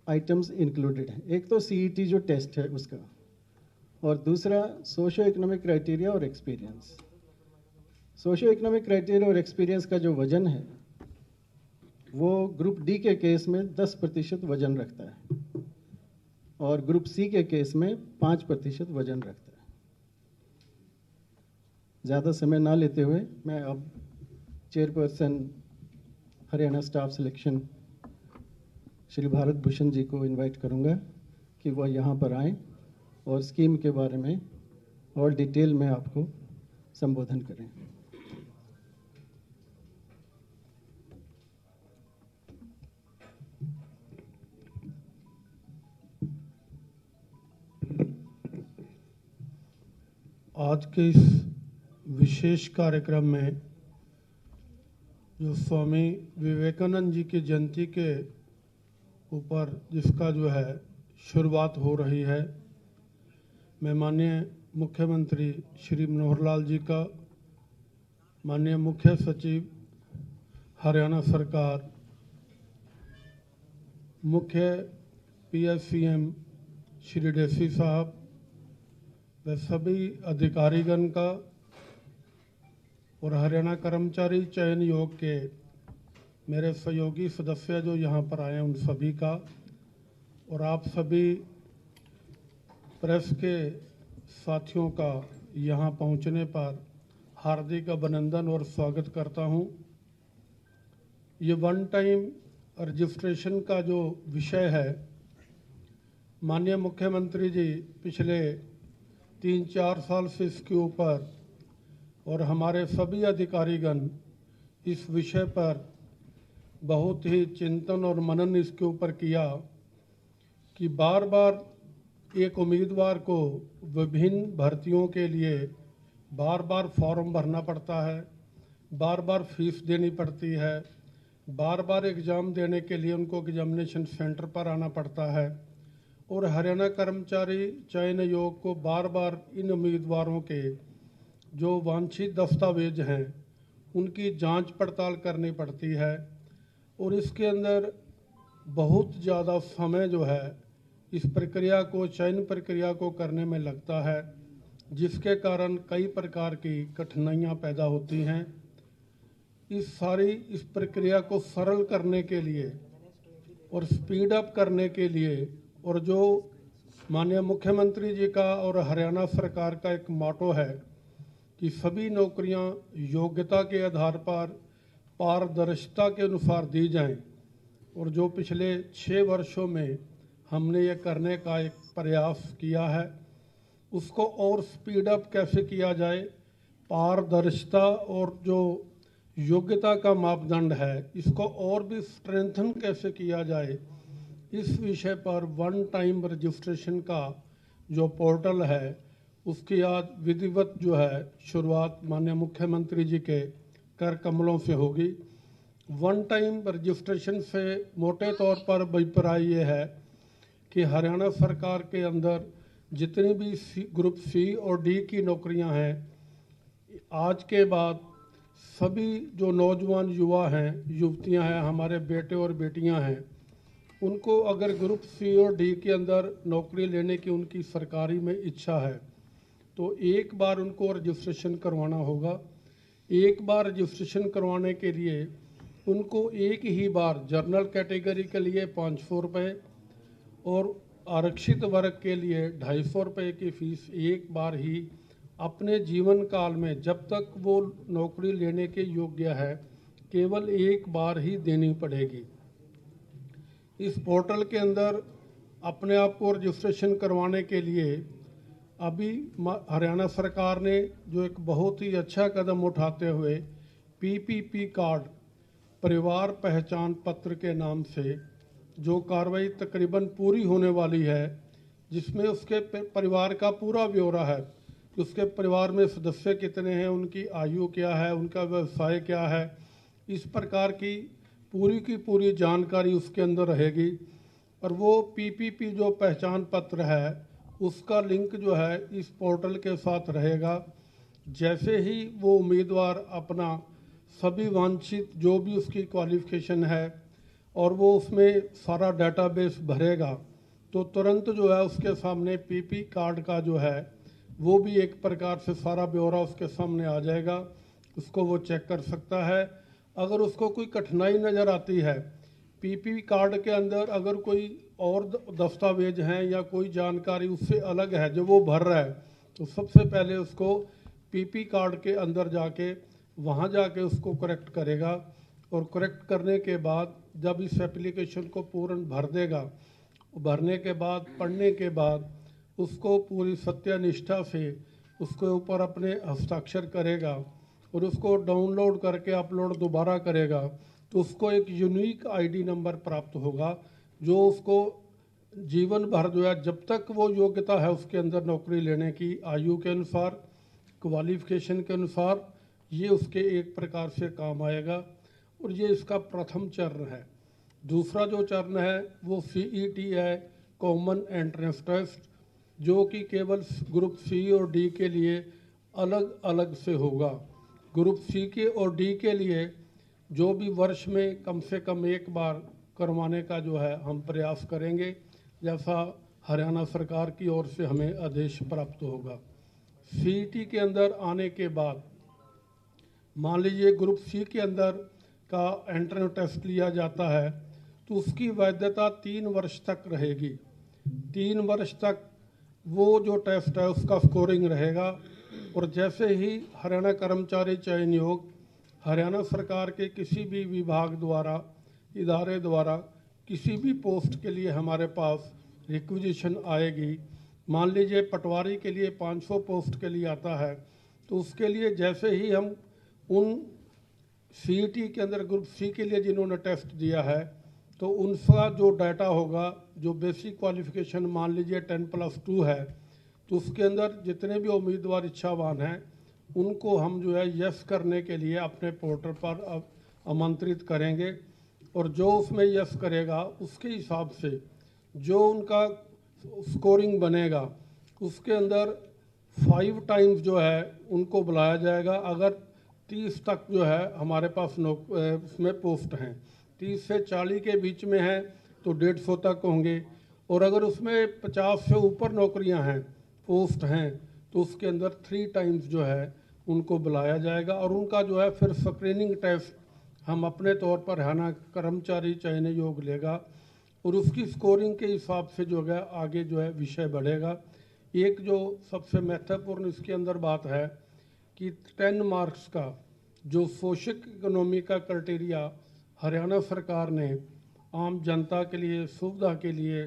Items included हैं। एक तो सीईटी जो टेस्ट है उसका, और दूसरा सोशियो इकोनॉमिक क्राइटेरिया और एक्सपीरियंस। सोशियो इकोनॉमिक क्राइटेरिया और एक्सपीरियंस का जो वजन है वो ग्रुप डी के केस में 10% वजन रखता है और ग्रुप सी के केस में 5% वजन रखता है। ज़्यादा समय ना लेते हुए मैं अब chairperson Haryana staff selection Shri Bharat Bhushan ji को इनवाइट करूंगा कि वह यहाँ पर आएँ और स्कीम के बारे में और डिटेल में आपको संबोधन करें। आज के इस विशेष कार्यक्रम में जो स्वामी विवेकानंद जी की जयंती के ऊपर जिसका जो है शुरुआत हो रही है, मैं माननीय मुख्यमंत्री श्री मनोहर लाल जी का, माननीय मुख्य सचिव हरियाणा सरकार, मुख्य PSCM श्री डेसी साहब व सभी अधिकारीगण का और हरियाणा कर्मचारी चयन आयोग के मेरे सहयोगी सदस्य जो यहाँ पर आए उन सभी का, और आप सभी प्रेस के साथियों का यहाँ पहुँचने पर हार्दिक अभिनंदन और स्वागत करता हूँ। ये वन टाइम रजिस्ट्रेशन का जो विषय है, माननीय मुख्यमंत्री जी पिछले 3-4 साल से इसके ऊपर और हमारे सभी अधिकारीगण इस विषय पर बहुत ही चिंतन और मनन इसके ऊपर किया कि बार बार एक उम्मीदवार को विभिन्न भर्तियों के लिए बार बार फॉर्म भरना पड़ता है, बार बार फीस देनी पड़ती है, बार बार एग्ज़ाम देने के लिए उनको एग्जामिनेशन सेंटर पर आना पड़ता है, और हरियाणा कर्मचारी चयन आयोग को बार बार इन उम्मीदवारों के जो वांछित दस्तावेज हैं उनकी जांच पड़ताल करनी पड़ती है, और इसके अंदर बहुत ज़्यादा समय जो है इस प्रक्रिया को, चयन प्रक्रिया को करने में लगता है, जिसके कारण कई प्रकार की कठिनाइयां पैदा होती हैं। इस प्रक्रिया को सरल करने के लिए और स्पीड अप करने के लिए, और जो माननीय मुख्यमंत्री जी का और हरियाणा सरकार का एक मोटो है कि सभी नौकरियां योग्यता के आधार पर पारदर्शिता के अनुसार दी जाएं, और जो पिछले 6 वर्षों में हमने ये करने का एक प्रयास किया है, उसको और स्पीड अप कैसे किया जाए, पारदर्शिता और जो योग्यता का मापदंड है इसको और भी स्ट्रेंथन कैसे किया जाए, इस विषय पर वन टाइम रजिस्ट्रेशन का जो पोर्टल है उसकी आज विधिवत जो है शुरुआत माननीय मुख्यमंत्री जी के कर कमलों से होगी। वन टाइम रजिस्ट्रेशन से मोटे तौर पर अभिप्राय ये है कि हरियाणा सरकार के अंदर जितनी भी ग्रुप सी और डी की नौकरियां हैं, आज के बाद सभी जो नौजवान युवा हैं, युवतियां हैं, हमारे बेटे और बेटियां हैं, उनको अगर ग्रुप सी और डी के अंदर नौकरी लेने की उनकी सरकारी में इच्छा है तो एक बार उनको रजिस्ट्रेशन करवाना होगा। एक बार रजिस्ट्रेशन करवाने के लिए उनको एक ही बार जनरल कैटेगरी के लिए 500 रुपये और आरक्षित वर्ग के लिए 250 रुपये की फ़ीस एक बार ही अपने जीवन काल में, जब तक वो नौकरी लेने के योग्य है, केवल एक बार ही देनी पड़ेगी। इस पोर्टल के अंदर अपने आप को रजिस्ट्रेशन करवाने के लिए अभी हरियाणा सरकार ने जो एक बहुत ही अच्छा कदम उठाते हुए PPP कार्ड, परिवार पहचान पत्र के नाम से जो कार्रवाई तकरीबन पूरी होने वाली है, जिसमें उसके परिवार का पूरा ब्यौरा है, उसके परिवार में सदस्य कितने हैं, उनकी आयु क्या है, उनका व्यवसाय क्या है, इस प्रकार की पूरी जानकारी उसके अंदर रहेगी। और वो PPP जो पहचान पत्र है उसका लिंक जो है इस पोर्टल के साथ रहेगा। जैसे ही वो उम्मीदवार अपना सभी वांछित जो भी उसकी क्वालिफिकेशन है और वो उसमें सारा डाटाबेस भरेगा तो तुरंत जो है उसके सामने पीपी कार्ड का जो है वो भी एक प्रकार से सारा ब्यौरा उसके सामने आ जाएगा, उसको वो चेक कर सकता है। अगर उसको कोई कठिनाई नज़र आती है पीपी कार्ड के अंदर, अगर कोई और दस्तावेज हैं या कोई जानकारी उससे अलग है जो वो भर रहा है, तो सबसे पहले उसको पीपी कार्ड के अंदर जाके वहाँ जाके उसको करेक्ट करेगा। और करेक्ट करने के बाद जब इस एप्लीकेशन को पूर्ण भर देगा, भरने के बाद पढ़ने के बाद उसको पूरी सत्यनिष्ठा से उसके ऊपर अपने हस्ताक्षर करेगा और उसको डाउनलोड करके अपलोड दोबारा करेगा, तो उसको एक यूनिक आईडी नंबर प्राप्त होगा जो उसको जीवन भर जो है, जब तक वो योग्यता है उसके अंदर नौकरी लेने की, आयु के अनुसार, क्वालिफिकेशन के अनुसार, ये उसके एक प्रकार से काम आएगा। और ये इसका प्रथम चरण है। दूसरा जो चरण है वो CET है, कॉमन एंट्रेंस टेस्ट, जो कि केवल ग्रुप C और D के लिए अलग अलग से होगा। ग्रुप C के और D के लिए जो भी वर्ष में कम से कम एक बार करवाने का जो है हम प्रयास करेंगे, जैसा हरियाणा सरकार की ओर से हमें आदेश प्राप्त होगा। CET के अंदर आने के बाद मान लीजिए ग्रुप C के अंदर का एंट्रेंस टेस्ट लिया जाता है तो उसकी वैधता 3 वर्ष तक रहेगी। 3 वर्ष तक वो जो टेस्ट है उसका स्कोरिंग रहेगा। और जैसे ही हरियाणा कर्मचारी चयन आयोग हरियाणा सरकार के किसी भी विभाग द्वारा, इदारे द्वारा किसी भी पोस्ट के लिए हमारे पास रिक्विजिशन आएगी, मान लीजिए पटवारी के लिए 500 पोस्ट के लिए आता है, तो उसके लिए जैसे ही हम उन CET के अंदर ग्रुप C के लिए जिन्होंने टेस्ट दिया है तो उनका जो डाटा होगा, जो बेसिक क्वालिफिकेशन मान लीजिए 10+2 है, तो उसके अंदर जितने भी उम्मीदवार इच्छावान हैं उनको हम जो है यस करने के लिए अपने पोर्टल पर आमंत्रित करेंगे। और जो उसमें यस करेगा उसके हिसाब से जो उनका स्कोरिंग बनेगा उसके अंदर 5 टाइम्स जो है उनको बुलाया जाएगा। अगर 30 तक जो है हमारे पास उसमें पोस्ट हैं, 30 से 40 के बीच में है तो 150 तक होंगे। और अगर उसमें 50 से ऊपर नौकरियां हैं, पोस्ट हैं, तो उसके अंदर 3 टाइम्स जो है उनको बुलाया जाएगा। और उनका जो है फिर स्क्रीनिंग टेस्ट हम अपने तौर पर हरियाणा कर्मचारी चयन आयोग लेगा और उसकी स्कोरिंग के हिसाब से जो है आगे जो है विषय बढ़ेगा। एक जो सबसे महत्वपूर्ण इसके अंदर बात है कि 10 मार्क्स का जो सोशल इकोनॉमी का क्राइटेरिया हरियाणा सरकार ने आम जनता के लिए, सुविधा के लिए,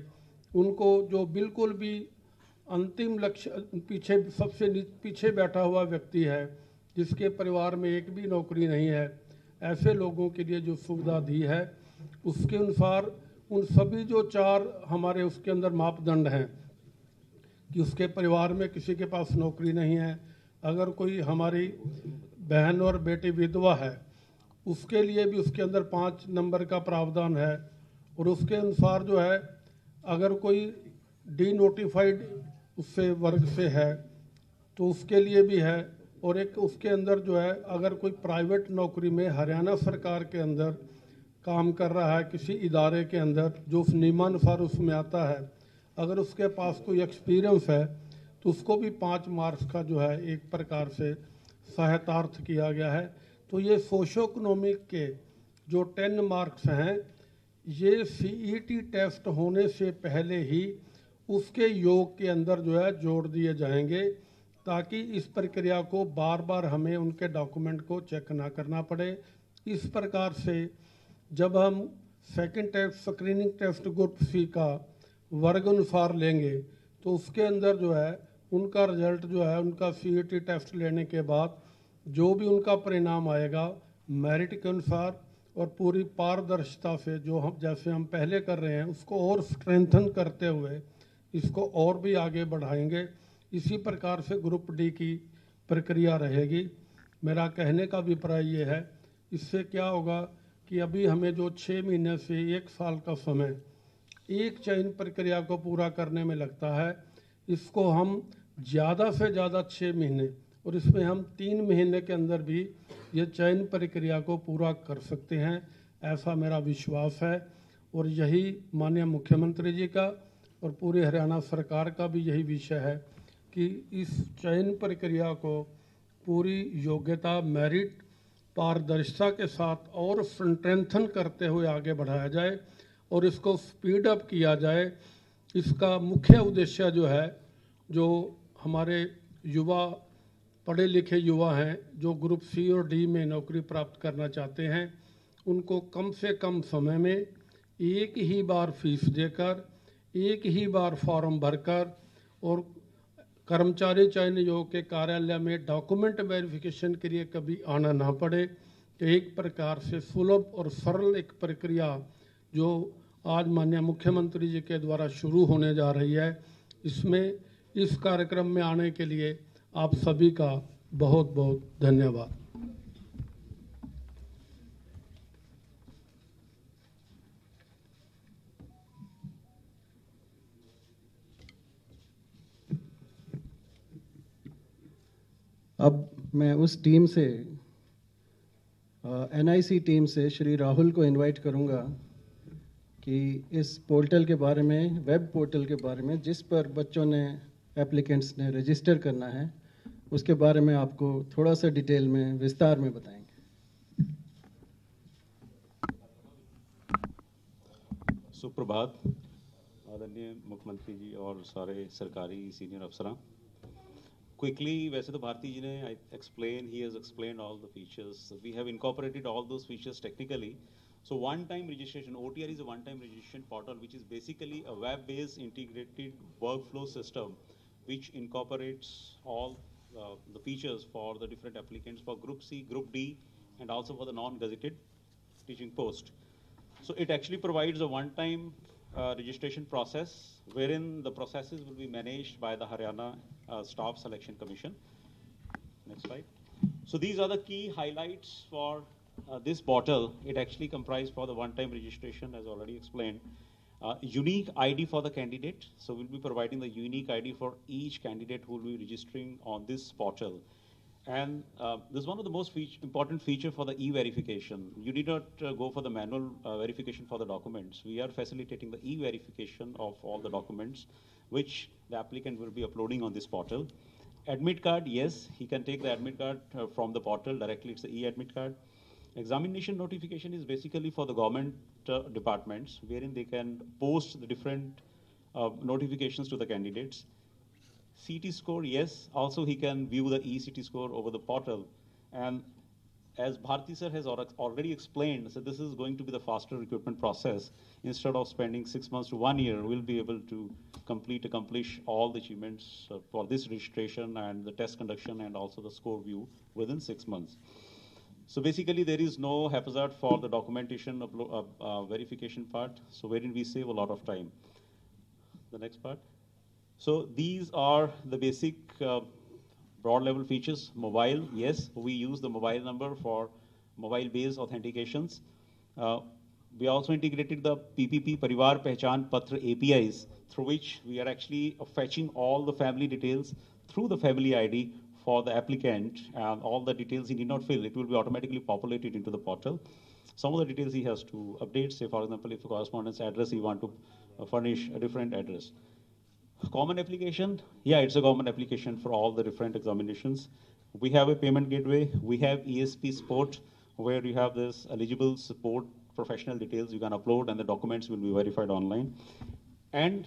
उनको जो बिल्कुल भी अंतिम लक्ष्य पीछे सबसे पीछे बैठा हुआ व्यक्ति है जिसके परिवार में एक भी नौकरी नहीं है, ऐसे लोगों के लिए जो सुविधा दी है उसके अनुसार उन सभी जो 4 हमारे उसके अंदर मापदंड हैं कि उसके परिवार में किसी के पास नौकरी नहीं है, अगर कोई हमारी बहन और बेटी विधवा है उसके लिए भी उसके अंदर 5 नंबर का प्रावधान है। और उसके अनुसार जो है अगर कोई डीनोटिफाइड उससे वर्ग से है तो उसके लिए भी है। और एक उसके अंदर जो है अगर कोई प्राइवेट नौकरी में हरियाणा सरकार के अंदर काम कर रहा है किसी इदारे के अंदर जो उस नियमानुसार उसमें आता है, अगर उसके पास कोई एक्सपीरियंस है तो उसको भी 5 मार्क्स का जो है एक प्रकार से सहायतार्थ किया गया है। तो ये सोशो इकोनॉमिक के जो 10 मार्क्स हैं ये CET टेस्ट होने से पहले ही उसके योग के अंदर जो है जोड़ दिए जाएंगे ताकि इस प्रक्रिया को बार बार हमें उनके डॉक्यूमेंट को चेक ना करना पड़े। इस प्रकार से जब हम second test screening test group C का वर्ग अनुसार लेंगे तो उसके अंदर जो है उनका रिजल्ट जो है उनका CET टेस्ट लेने के बाद जो भी उनका परिणाम आएगा मेरिट के अनुसार और पूरी पारदर्शिता से जो हम जैसे हम पहले कर रहे हैं उसको और स्ट्रेंथन करते हुए इसको और भी आगे बढ़ाएंगे। इसी प्रकार से ग्रुप D की प्रक्रिया रहेगी। मेरा कहने का अभिप्राय ये है, इससे क्या होगा कि अभी हमें जो 6 महीने से 1 साल का समय एक चयन प्रक्रिया को पूरा करने में लगता है, इसको हम ज़्यादा से ज़्यादा 6 महीने और इसमें हम 3 महीने के अंदर भी ये चयन प्रक्रिया को पूरा कर सकते हैं, ऐसा मेरा विश्वास है। और यही माननीय मुख्यमंत्री जी का और पूरी हरियाणा सरकार का भी यही विषय है कि इस चयन प्रक्रिया को पूरी योग्यता, मेरिट, पारदर्शिता के साथ और स्ट्रेंथन करते हुए आगे बढ़ाया जाए और इसको स्पीड अप किया जाए। इसका मुख्य उद्देश्य जो है, जो हमारे युवा, पढ़े लिखे युवा हैं जो ग्रुप सी और डी में नौकरी प्राप्त करना चाहते हैं, उनको कम से कम समय में एक ही बार फीस देकर, एक ही बार फॉर्म भरकर और कर्मचारी चयन आयोग के कार्यालय में डॉक्यूमेंट वेरिफिकेशन के लिए कभी आना ना पड़े। तो एक प्रकार से सुलभ और सरल एक प्रक्रिया जो आज माननीय मुख्यमंत्री जी के द्वारा शुरू होने जा रही है, इसमें इस कार्यक्रम में आने के लिए आप सभी का बहुत बहुत धन्यवाद। अब मैं उस टीम से, एनआईसी टीम से श्री राहुल को इनवाइट करूंगा कि इस पोर्टल के बारे में, वेब पोर्टल के बारे में, जिस पर बच्चों ने, एप्लीकेंट्स ने रजिस्टर करना है, उसके बारे में आपको थोड़ा सा डिटेल में, विस्तार में बताएंगे। सुप्रभात आदरणीय मुख्यमंत्री जी और सारे सरकारी सीनियर अफसरान। Quickly, वैसे तो भारती जी ने he has explained all the features. We have incorporated all those features technically. So one-time registration, OTR is a one-time registration portal, which is basically a web-based integrated workflow system, which incorporates all the features for the different applicants for Group C, Group D, and also for the non-gazetted teaching post. So it actually provides a one-time registration process wherein the processes will be managed by the Haryana Staff Selection Commission. Next slide. So these are the key highlights for this portal. It actually comprises for the one-time registration, as already explained. Unique ID for the candidate. So we'll be providing the unique ID for each candidate who will be registering on this portal. And this is one of the most important feature for the e-verification. You need not go for the manual verification for the documents. We are facilitating the e-verification of all the documents, which the applicant will be uploading on this portal. Admit card, yes, he can take the admit card from the portal directly. It's the e-admit card. Examination notification is basically for the government departments, wherein they can post the different notifications to the candidates. CT score, yes. Also, he can view the eCT score over the portal. And as Bharti sir has already explained, so this is going to be the faster recruitment process. Instead of spending 6 months to 1 year, we'll be able to accomplish all the achievements for this registration and the test conduction and also the score view within 6 months. So basically, there is no haphazard for the documentation verification part, so wherein we save a lot of time. The next part. So these are the basic broad level features. Mobile, yes, we use the mobile number for mobile-based authentications. We also integrated the PPP, Parivar Pehchan Patra APIs, through which we are actually fetching all the family details through the family ID for the applicant, and all the details he need not fill. It will be automatically populated into the portal. Some of the details he has to update, say for example, if a correspondence address, he want to furnish a different address. Common application, yeah, it's a common application for all the different examinations. We have a payment gateway. We have ESP support, where you have this eligible support professional details you can upload, and the documents will be verified online. And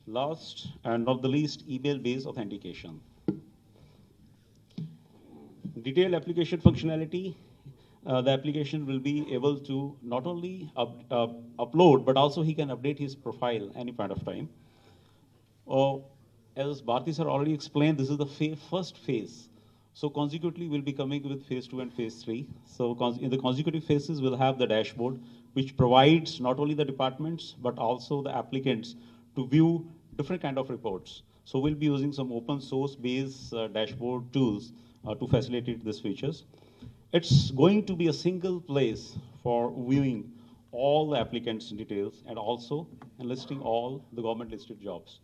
last and not the least, email-based authentication. Detailed application functionality. The application will be able to not only upload, but also he can update his profile any point of time. As Bharti sir already explained, this is the first phase. So consecutively, we'll be coming with phase 2 and phase 3. So in the consecutive phases, we'll have the dashboard, which provides not only the departments, but also the applicants to view different kind of reports. So we'll be using some open source based dashboard tools to facilitate these features. It's going to be a single place for viewing all the applicants' details and also enlisting all the government listed jobs.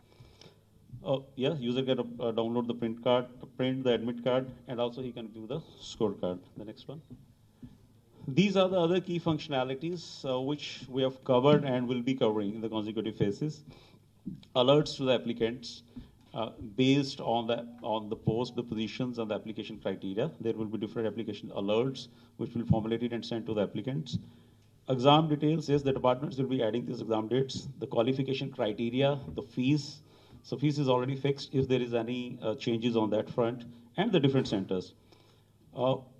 Yeah, user can download the print card, print the admit card, and also he can view the scorecard. The next one. These are the other key functionalities which we have covered and will be covering in the consecutive phases. Alerts to the applicants based on the post, the positions, and the application criteria. There will be different application alerts which will be formulated and sent to the applicants. Exam details, yes, the departments will be adding these exam dates, the qualification criteria, the fees. So fees is already fixed if there is any changes on that front, and the different centers.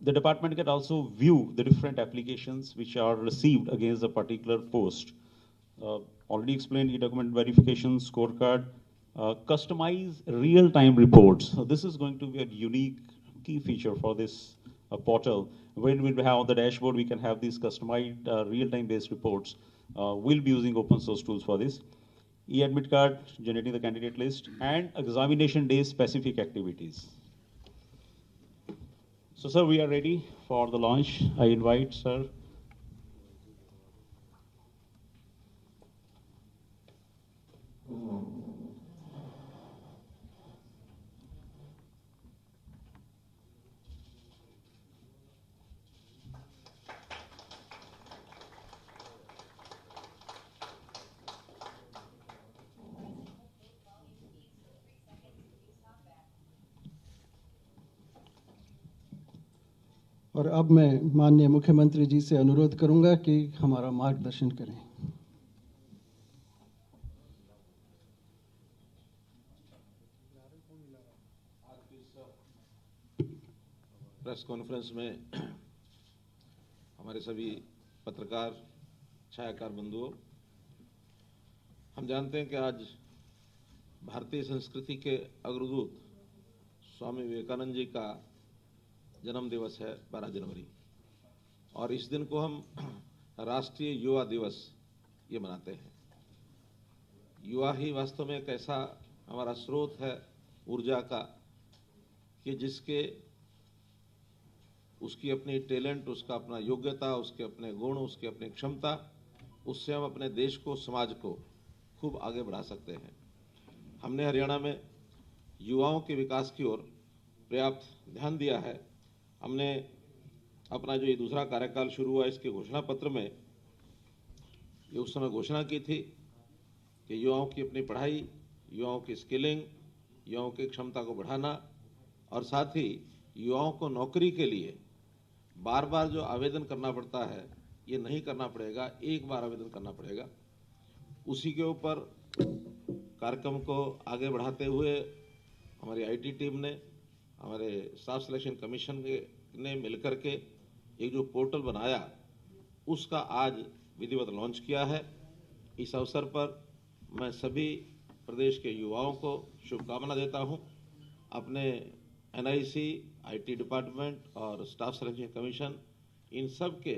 The department can also view the different applications which are received against a particular post. Already explained e-document verification, scorecard, customize real-time reports. So this is going to be a unique key feature for this portal. When we have on the dashboard, we can have these customized real-time based reports. We'll be using open source tools for this. E-admit card, generating the candidate list, and examination day specific activities. So, sir, we are ready for the launch. I invite, sir. और अब मैं माननीय मुख्यमंत्री जी से अनुरोध करूंगा कि हमारा मार्गदर्शन करें। प्रेस कॉन्फ्रेंस में हमारे सभी पत्रकार, छायाकार बंधुओं, हम जानते हैं कि आज भारतीय संस्कृति के अग्रदूत स्वामी विवेकानंद जी का जन्म दिवस है 12 जनवरी, और इस दिन को हम राष्ट्रीय युवा दिवस ये मनाते हैं। युवा ही वास्तव में एक ऐसा हमारा स्रोत है ऊर्जा का कि जिसके उसकी अपनी टैलेंट, उसका अपना योग्यता, उसके अपने गुण, उसकी अपनी क्षमता, उससे हम अपने देश को, समाज को खूब आगे बढ़ा सकते हैं। हमने हरियाणा में युवाओं के विकास की ओर पर्याप्त ध्यान दिया है। हमने अपना जो ये दूसरा कार्यकाल शुरू हुआ, इसके घोषणा पत्र में ये उस समय घोषणा की थी कि युवाओं की अपनी पढ़ाई, युवाओं की स्किलिंग, युवाओं की क्षमता को बढ़ाना, और साथ ही युवाओं को नौकरी के लिए बार बार जो आवेदन करना पड़ता है ये नहीं करना पड़ेगा, एक बार आवेदन करना पड़ेगा। उसी के ऊपर कार्यक्रम को आगे बढ़ाते हुए हमारी आईटी टीम ने, हमारे स्टाफ सिलेक्शन कमीशन ने मिलकर के एक जो पोर्टल बनाया उसका आज विधिवत लॉन्च किया है। इस अवसर पर मैं सभी प्रदेश के युवाओं को शुभकामना देता हूं। अपने एनआईसी, आईटी डिपार्टमेंट और स्टाफ सिलेक्शन कमीशन, इन सब के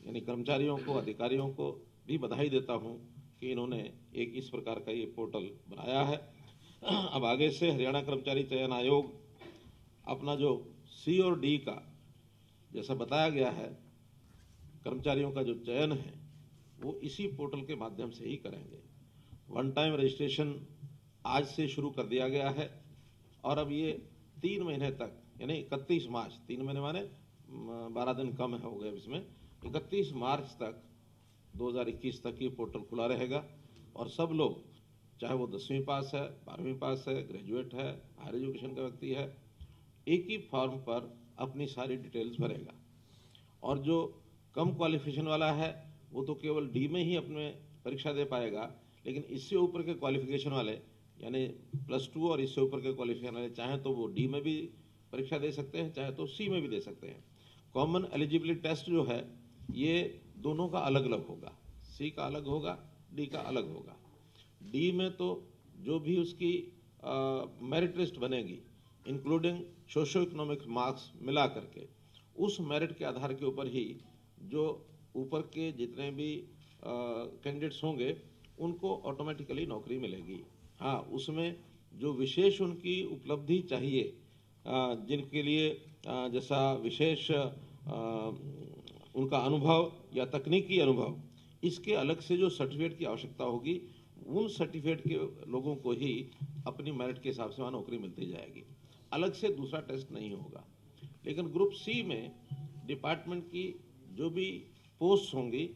यानी कर्मचारियों को, अधिकारियों को भी बधाई देता हूं कि इन्होंने एक इस प्रकार का ये पोर्टल बनाया है। अब आगे से हरियाणा कर्मचारी चयन आयोग अपना जो सी और डी का जैसा बताया गया है, कर्मचारियों का जो चयन है वो इसी पोर्टल के माध्यम से ही करेंगे। वन टाइम रजिस्ट्रेशन आज से शुरू कर दिया गया है और अब ये 3 महीने तक यानी 31 मार्च, 3 महीने माने 12 दिन कम हो गए इसमें, 31 मार्च तक 2021 तक ये पोर्टल खुला रहेगा और सब लोग, चाहे वो 10वीं पास है, 12वीं पास है, ग्रेजुएट है, हायर एजुकेशन का व्यक्ति है, एक ही फॉर्म पर अपनी सारी डिटेल्स भरेगा। और जो कम क्वालिफिकेशन वाला है वो तो केवल डी में ही अपने परीक्षा दे पाएगा, लेकिन इससे ऊपर के क्वालिफिकेशन वाले यानी +2 और इससे ऊपर के क्वालिफिकेशन वाले चाहे तो वो डी में भी परीक्षा दे सकते हैं, चाहे तो सी में भी दे सकते हैं। कॉमन एलिजिबिलिटी टेस्ट जो है ये दोनों का अलग अलग होगा, सी का अलग होगा, डी का अलग होगा। डी में तो जो भी उसकी मेरिट लिस्ट बनेगी इंक्लूडिंग सोशो इकोनॉमिक मार्क्स मिला करके, उस मेरिट के आधार के ऊपर ही जो ऊपर के जितने भी कैंडिडेट्स होंगे उनको ऑटोमेटिकली नौकरी मिलेगी। हाँ, उसमें जो विशेष उनकी उपलब्धि चाहिए, जिनके लिए जैसा विशेष उनका अनुभव या तकनीकी अनुभव, इसके अलग से जो सर्टिफिकेट की आवश्यकता होगी, उन सर्टिफिकेट के लोगों को ही अपनी मेरिट के हिसाब से वहाँ नौकरी मिलती जाएगी, अलग से दूसरा टेस्ट नहीं होगा। लेकिन ग्रुप सी में डिपार्टमेंट की जो भी पोस्ट होंगी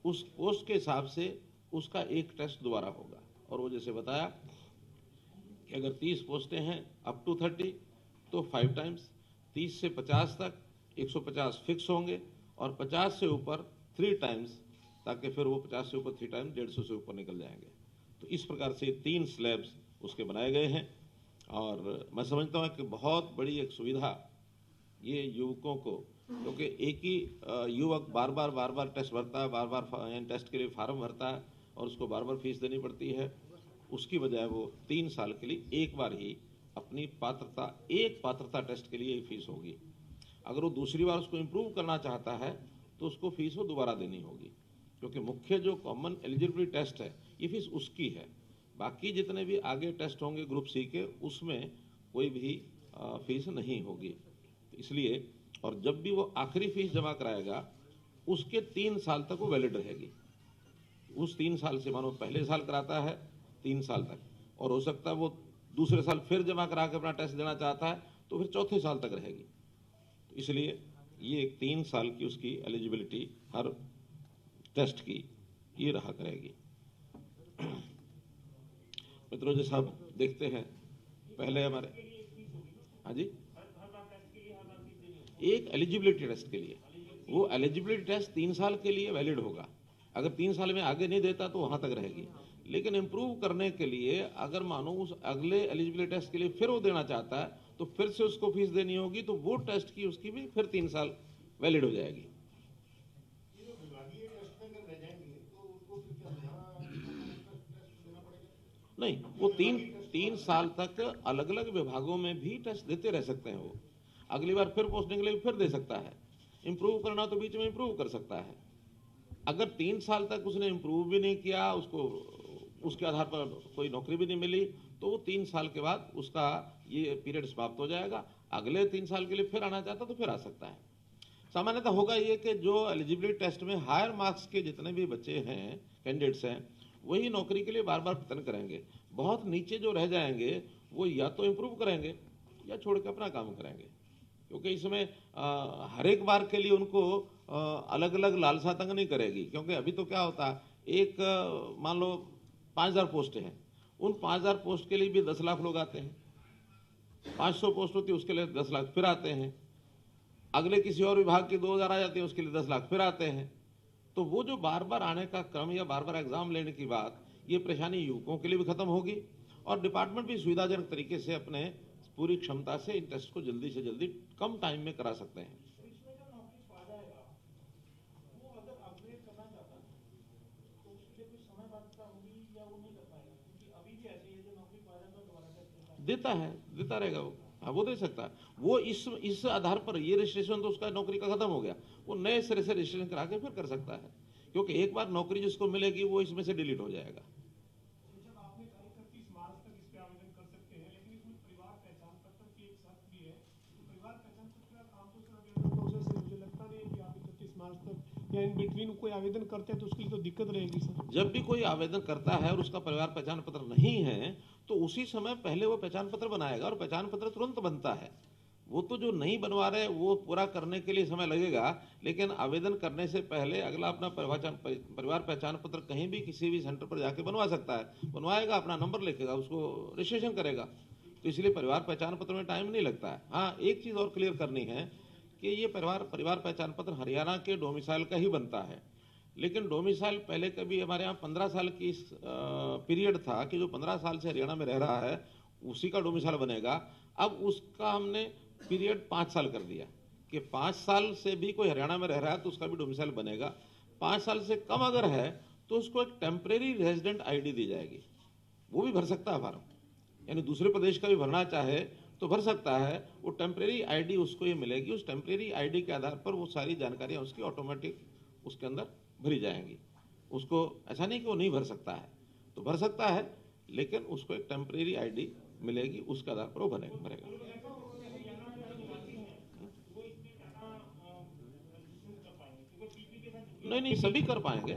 उस पोस्ट के हिसाब से उसका एक टेस्ट दोबारा होगा। और वो जैसे बताया कि अगर 30 पोस्टें हैं अप टू 30 तो 5 टाइम्स, 30 से 50 तक 150 फिक्स होंगे और 50 से ऊपर 3 टाइम्स, ताकि फिर वो 50 से ऊपर 3 टाइम्स 150 से ऊपर निकल जाएंगे। तो इस प्रकार से 3 स्लैब्स उसके बनाए गए हैं और मैं समझता हूँ कि बहुत बड़ी एक सुविधा ये युवकों को, क्योंकि एक ही युवक बार बार टेस्ट भरता है, बार बार टेस्ट के लिए फार्म भरता है और उसको बार बार फीस देनी पड़ती है। उसकी बजाय वो 3 साल के लिए एक बार ही अपनी पात्रता टेस्ट के लिए फीस होगी। अगर वो दूसरी बार उसको इम्प्रूव करना चाहता है तो उसको फीस वो दोबारा देनी होगी, क्योंकि मुख्य जो कॉमन एलिजिबिलिटी टेस्ट है ये फीस उसकी है। बाकी जितने भी आगे टेस्ट होंगे ग्रुप सी के उसमें कोई भी फीस नहीं होगी। इसलिए और जब भी वो आखिरी फीस जमा कराएगा उसके 3 साल तक वो वैलिड रहेगी। उस 3 साल से मानो पहले साल कराता है 3 साल तक, और हो सकता है वो दूसरे साल फिर जमा करा के अपना टेस्ट देना चाहता है तो फिर चौथे साल तक रहेगी। तो इसलिए ये 3 साल की उसकी एलिजिबिलिटी हर टेस्ट की ये रहा करेगी। मित्रों, जैसा आप देखते हैं पहले हमारे, हाँ जी, एक एलिजिबिलिटी टेस्ट के लिए, वो एलिजिबिलिटी टेस्ट 3 साल के लिए वैलिड होगा। अगर 3 साल में आगे नहीं देता तो वहां तक रहेगी। लेकिन इम्प्रूव करने के लिए अगर मानो उस अगले एलिजिबिलिटी टेस्ट के लिए फिर वो देना चाहता है तो फिर से उसको फीस देनी होगी, तो वो टेस्ट की उसकी भी फिर 3 साल वैलिड हो जाएगी। नहीं, वो 3 साल तक अलग अलग विभागों में भी टेस्ट देते रह सकते हैं। वो अगली बार फिर पोस्टिंग के लिए फिर दे सकता है। इंप्रूव करना तो बीच में इंप्रूव कर सकता है। अगर 3 साल तक उसने इंप्रूव भी नहीं किया, उसको उसके आधार पर कोई नौकरी भी नहीं मिली, तो वो 3 साल के बाद उसका ये पीरियड समाप्त हो जाएगा। अगले 3 साल के लिए फिर आना चाहता तो फिर आ सकता है। सामान्यतः होगा ये कि जो एलिजिबिलिटी टेस्ट में हायर मार्क्स के जितने भी बच्चे हैं, कैंडिडेट्स हैं, वही नौकरी के लिए बार बार प्रयत्न करेंगे। बहुत नीचे जो रह जाएंगे वो या तो इम्प्रूव करेंगे या छोड़ के अपना काम करेंगे, क्योंकि इसमें हर एक बार के लिए उनको अलग अलग लालसा तंग नहीं करेगी। क्योंकि अभी तो क्या होता है, एक मान लो 5000 पोस्ट हैं, उन 5000 पोस्ट के लिए भी 10 लाख लोग आते हैं। 500 पोस्ट होती है उसके लिए 10 लाख फिर आते हैं। अगले किसी और विभाग की 2000 आ जाती है, उसके लिए 10 लाख फिर आते हैं। तो वो जो बार बार आने का क्रम या बार बार एग्जाम लेने की बात, ये परेशानी युवकों के लिए भी खत्म होगी और डिपार्टमेंट भी सुविधाजनक तरीके से अपने पूरी क्षमता से इन टेस्ट को जल्दी से जल्दी कम टाइम में करा सकते हैं। देता रहेगा वो, हाँ वो दे सकता है। वो इस आधार पर ये रजिस्ट्रेशन तो उसका नौकरी का खत्म हो गया, वो नए सिरे से रजिस्ट्रेशन करा के फिर कर सकता है, क्योंकि एक बार नौकरी जिसको मिलेगी वो इसमें से डिलीट हो जाएगा। या इन बिटवीन कोई आवेदन करते हैं तो उसके लिए तो दिक्कत रहेगी सर। जब भी कोई आवेदन करता है और उसका परिवार पहचान पत्र नहीं है तो उसी समय पहले वो पहचान पत्र बनाएगा और पहचान पत्र तुरंत बनता है। वो तो जो नहीं बनवा रहे वो पूरा करने के लिए समय लगेगा, लेकिन आवेदन करने से पहले अगला अपना परिवार पहचान पत्र कहीं भी किसी भी सेंटर पर जाके बनवा सकता है। बनवाएगा, अपना नंबर लिखेगा, उसको रजिस्ट्रेशन करेगा, तो इसलिए परिवार पहचान पत्र में टाइम नहीं लगता है। हाँ, एक चीज़ और क्लियर करनी है कि ये परिवार पहचान पत्र हरियाणा के डोमिसाइल का ही बनता है, लेकिन डोमिसाइल पहले कभी हमारे यहाँ 15 साल की पीरियड था कि जो 15 साल से हरियाणा में रह रहा है उसी का डोमिसाइल बनेगा। अब उसका हमने पीरियड 5 साल कर दिया कि 5 साल से भी कोई हरियाणा में रह रहा है तो उसका भी डोमिसाइल बनेगा। 5 साल से कम अगर है तो उसको एक टेम्परेरी रेजिडेंट आईडी दी जाएगी, वो भी भर सकता है फॉर्म, यानी दूसरे प्रदेश का भी भरना चाहे तो भर सकता है। वो टेम्परेरी आईडी उसको ये मिलेगी, उस टेम्परेरी आईडी के आधार पर वो सारी जानकारियाँ उसकी ऑटोमेटिक उसके अंदर भरी जाएंगी। उसको ऐसा नहीं कि वो नहीं भर सकता है, तो भर सकता है, लेकिन उसको एक टेम्परेरी आईडी मिलेगी, उसके आधार पर वो भरेगा। नहीं, सभी कर पाएंगे।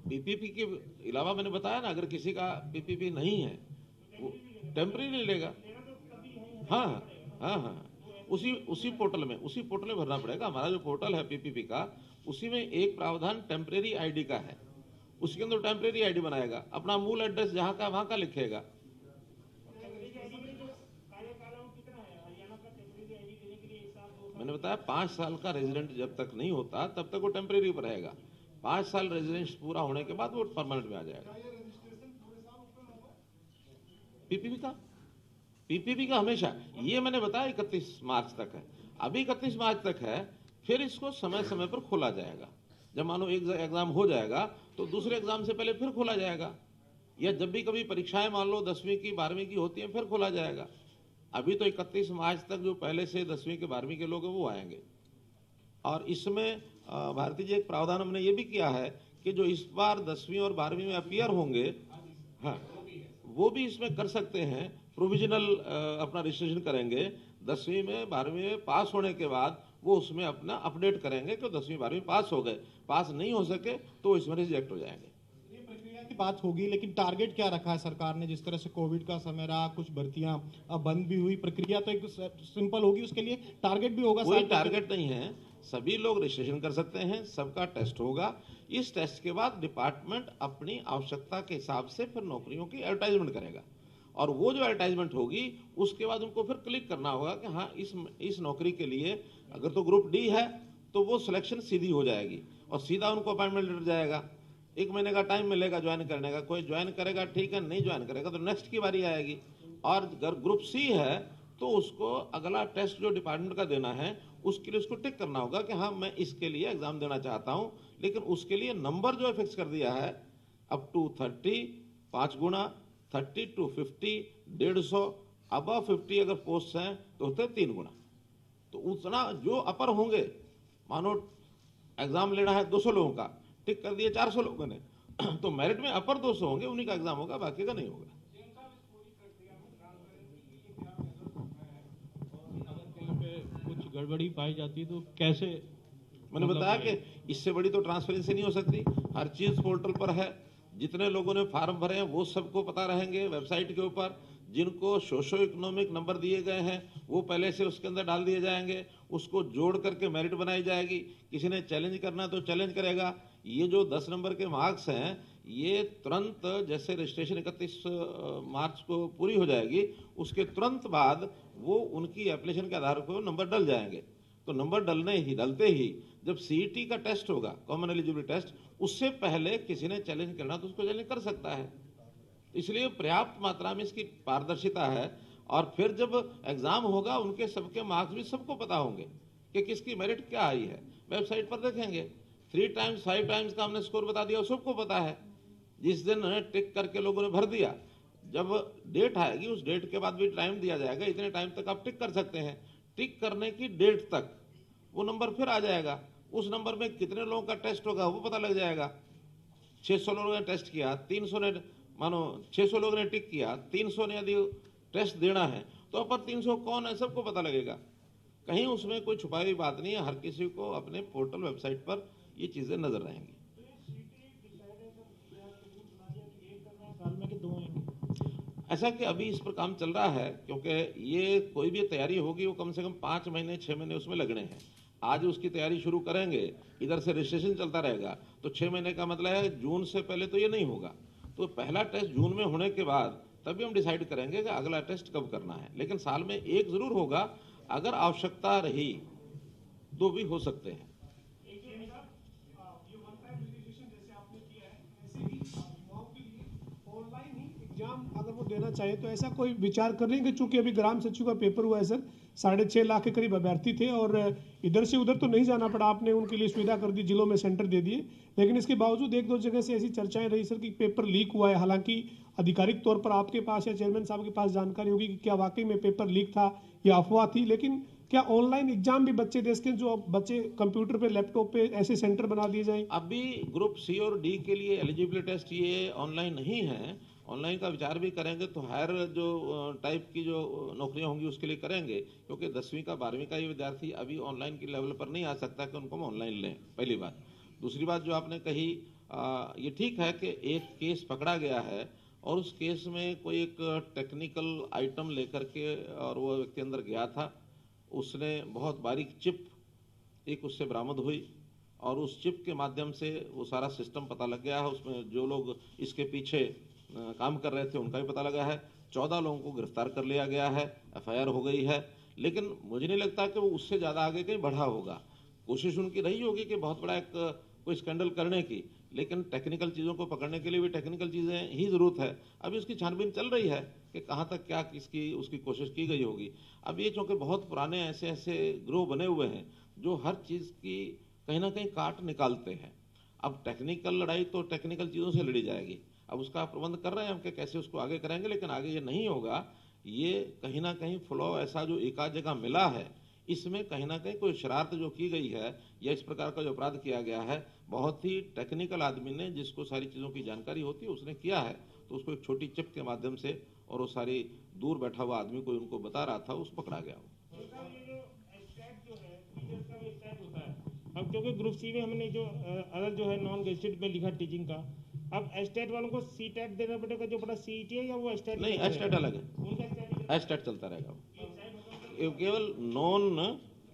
पीपीपी के अलावा मैंने बताया ना, अगर किसी का पीपीपी नहीं है वो टेम्परेरी लेगा। हाँ, उसी पोर्टल में भरना पड़ेगा। हमारा जो पोर्टल है पीपीपी का, उसी में एक प्रावधान टेम्परेरी आईडी का है, उसके अंदर टेम्परेरी आईडी बनाएगा, अपना मूल एड्रेस जहां का वहां का लिखेगा। मैंने बताया 5 साल का रेजिडेंट जब तक नहीं होता तब तक वो टेम्परेरी पर रहेगा। 5 साल रेजिडेंस पूरा होने के बाद वो परमानेंट में आ जाएगा। पीपीपी का हमेशा, ये मैंने बताया 31 मार्च तक है। अभी 31 मार्च तक है, फिर इसको समय समय पर खोला जाएगा। जब मानो एक एग्जाम हो जाएगा तो दूसरे एग्जाम से पहले फिर खोला जाएगा, या जब भी कभी परीक्षाएं मान लो 10वीं की 12वीं की होती हैं फिर खोला जाएगा। अभी तो 31 मार्च तक जो पहले से 10वीं के 12वीं के लोग हैं वो आएंगे। और इसमें भारती जी एक प्रावधान हमने ये भी किया है कि जो इस बार 10वीं और 12वीं में अपीयर होंगे, हाँ, वो भी इसमें कर सकते हैं। प्रोविजनल अपना रजिस्ट्रेशन करेंगे, 10वीं में 12वीं में पास होने के बाद वो उसमें अपना अपडेट करेंगे कि 10वीं 12वीं पास हो गए। पास नहीं हो सके तो इसमें रिजेक्ट हो जाएंगे। ये प्रक्रिया की बात होगी, लेकिन टारगेट क्या रखा है सरकार ने? जिस तरह से कोविड का समय रहा, कुछ भर्तियां बंद भी हुई, प्रक्रिया तो एक सिंपल होगी, उसके लिए टारगेट भी होगा? कोई टारगेट नहीं है, सभी लोग रजिस्ट्रेशन कर सकते हैं, सबका टेस्ट होगा। इस टेस्ट के बाद डिपार्टमेंट अपनी आवश्यकता के हिसाब से फिर नौकरियों की एडवर्टाइजमेंट करेगा, और वो जो एडवर्टाइजमेंट होगी उसके बाद उनको फिर क्लिक करना होगा कि हाँ इस नौकरी के लिए अगर तो ग्रुप डी है तो वो सिलेक्शन सीधी हो जाएगी और सीधा उनको अपॉइंटमेंट लेटर जाएगा। 1 महीने का टाइम मिलेगा ज्वाइन करने का। कोई ज्वाइन करेगा ठीक है, नहीं ज्वाइन करेगा तो नेक्स्ट की बारी आएगी। और अगर ग्रुप सी है तो उसको अगला टेस्ट जो डिपार्टमेंट का देना है उसके लिए उसको टिक करना होगा कि हाँ मैं इसके लिए एग्जाम देना चाहता हूँ, लेकिन उसके लिए नंबर जो फिक्स कर दिया है अप टू 30, 5 गुना, 30 to 50, 150, अबव 50 अगर पोस्ट हैं तो होते 3 गुना। तो उतना जो अपर होंगे, मानो एग्जाम लेना है 200 लोगों का, टिक कर दिए 400 लोगों ने, तो मेरिट में अपर 200 होंगे, उन्हीं का एग्जाम होगा, बाकी का नहीं होगा। कुछ गड़बड़ी पाई जाती है तो कैसे? मैंने बताया कि इससे बड़ी तो ट्रांसपेरेंसी नहीं हो सकती। हर चीज पोर्टल पर है, जितने लोगों ने फार्म भरे हैं वो सबको पता रहेंगे वेबसाइट के ऊपर। जिनको सोशो इकोनॉमिक नंबर दिए गए हैं वो पहले से उसके अंदर डाल दिए जाएंगे, उसको जोड़ करके मेरिट बनाई जाएगी। किसी ने चैलेंज करना तो चैलेंज करेगा। ये जो 10 नंबर के मार्क्स हैं ये तुरंत जैसे रजिस्ट्रेशन 31 मार्च को पूरी हो जाएगी, उसके तुरंत बाद वो उनकी एप्लीकेशन के आधार पर नंबर डल जाएंगे। तो नंबर डलते ही जब सीईटी का टेस्ट होगा, कॉमन एलिजिबिलिटी टेस्ट, उससे पहले किसी ने चैलेंज करना तो उसको चैलेंज कर सकता है। इसलिए पर्याप्त मात्रा में इसकी पारदर्शिता है। और फिर जब एग्जाम होगा उनके सबके मार्क्स भी सबको पता होंगे कि किसकी मेरिट क्या आई है, वेबसाइट पर देखेंगे। 3 टाइम्स 5 टाइम्स का हमने स्कोर बता दिया, सबको पता है। जिस दिन टिक करके लोगों ने भर दिया, जब डेट आएगी उस डेट के बाद भी टाइम दिया जाएगा, इतने टाइम तक आप टिक कर सकते हैं। टिक करने की डेट तक वो नंबर फिर आ जाएगा। उस नंबर में कितने लोगों का टेस्ट होगा वो पता लग जाएगा। 600 लोगों ने टेस्ट किया, 300 ने, मानो 600 लोगों ने टिक किया, 300 ने यदि टेस्ट देना है तो अपर 300 कौन है सबको पता लगेगा। कहीं उसमें कोई छुपाई हुई बात नहीं है, हर किसी को अपने पोर्टल वेबसाइट पर ये चीजें नजर रहेंगी। ऐसा कि अभी इस पर काम चल रहा है, क्योंकि ये कोई भी तैयारी होगी वो कम से कम 5 महीने 6 महीने उसमें लगने हैं। आज उसकी तैयारी शुरू करेंगे, इधर से रजिस्ट्रेशन चलता रहेगा, तो 6 महीने का मतलब है जून से पहले तो ये नहीं होगा। तो पहला टेस्ट जून में होने के बाद तभी हम डिसाइड करेंगे कि अगला टेस्ट कब करना है। लेकिन साल में एक जरूर होगा, अगर आवश्यकता रही तो भी हो सकते हैं। अगर वो देना चाहे तो ऐसा कोई विचार कर रहे हैं कि चूंकि अभी ग्राम सचिव का पेपर हुआ है सर, 6.5 लाख के करीब अभ्यर्थी थे और इधर से उधर तो नहीं जाना पड़ा, आपने उनके लिए सुविधा कर दी, जिलों में सेंटर दे दिए। लेकिन इसके बावजूद 1-2 जगह से ऐसी चर्चाएं रही सर कि पेपर लीक हुआ है। हालांकि आधिकारिक तौर पर आपके पास या चेयरमैन साहब के पास जानकारी होगी कि क्या वाकई में पेपर लीक था या अफवाह थी। लेकिन क्या ऑनलाइन एग्जाम भी बच्चे दे सकें, जो बच्चे कंप्यूटर पे लैपटॉप पे ऐसे सेंटर बना दिए जाए? अभी ग्रुप सी और डी के लिए एलिजिबिलिटी टेस्ट ये ऑनलाइन नहीं है। ऑनलाइन का विचार भी करेंगे तो हायर जो टाइप की जो नौकरियां होंगी उसके लिए करेंगे, क्योंकि 10वीं का 12वीं का ये विद्यार्थी अभी ऑनलाइन की लेवल पर नहीं आ सकता कि उनको हम ऑनलाइन लें, पहली बात। दूसरी बात जो आपने कही, ये ठीक है कि एक केस पकड़ा गया है और उस केस में कोई एक टेक्निकल आइटम लेकर के और वो व्यक्ति अंदर गया था उसने बहुत बारीक चिप एक उससे बरामद हुई और उस चिप के माध्यम से वो सारा सिस्टम पता लग गया है। उसमें जो लोग इसके पीछे काम कर रहे थे उनका भी पता लगा है। 14 लोगों को गिरफ्तार कर लिया गया है, FIR हो गई है। लेकिन मुझे नहीं लगता कि वो उससे ज़्यादा आगे कहीं बढ़ा होगा। कोशिश उनकी रही होगी कि बहुत बड़ा एक कोई स्कैंडल करने की, लेकिन टेक्निकल चीज़ों को पकड़ने के लिए भी टेक्निकल चीज़ें ही ज़रूरत है। अभी उसकी छानबीन चल रही है कि कहाँ तक क्या किसकी उसकी कोशिश की गई होगी। अब ये चूँकि बहुत पुराने ऐसे ऐसे ग्रोह बने हुए हैं जो हर चीज़ की कहीं ना कहीं काट निकालते हैं। अब टेक्निकल लड़ाई तो टेक्निकल चीज़ों से लड़ी जाएगी। अब उसका प्रबंध कर रहे हैं हम कि कैसे उसको आगे करेंगे, लेकिन आगे ये नहीं होगा। ये कहीं ना कहीं फ्लॉ ऐसा जो एक आध जगह मिला है, इसमें कहीं ना कहीं कोई शरारत जो की गई है या इस प्रकार का जो अपराध किया गया है, बहुत ही टेक्निकल आदमी ने जिसको सारी चीज़ों की जानकारी होती है उसने किया है। तो उसको एक छोटी चिप के माध्यम से और वो सारी दूर बैठा हुआ आदमी को उनको बता रहा था, उस पकड़ा गया। अब क्योंकि ग्रुप सी में हमने जो अलग जो है नॉन गेस्टेड में लिखा टीचिंग का, अब एस्टेट वालों को सीटेट देना पड़ेगा जो बड़ा CET है, या वो एस्टेट नहीं, एस्टेट अलग है, उनका एस्टेट चलता रहेगा। केवल नॉन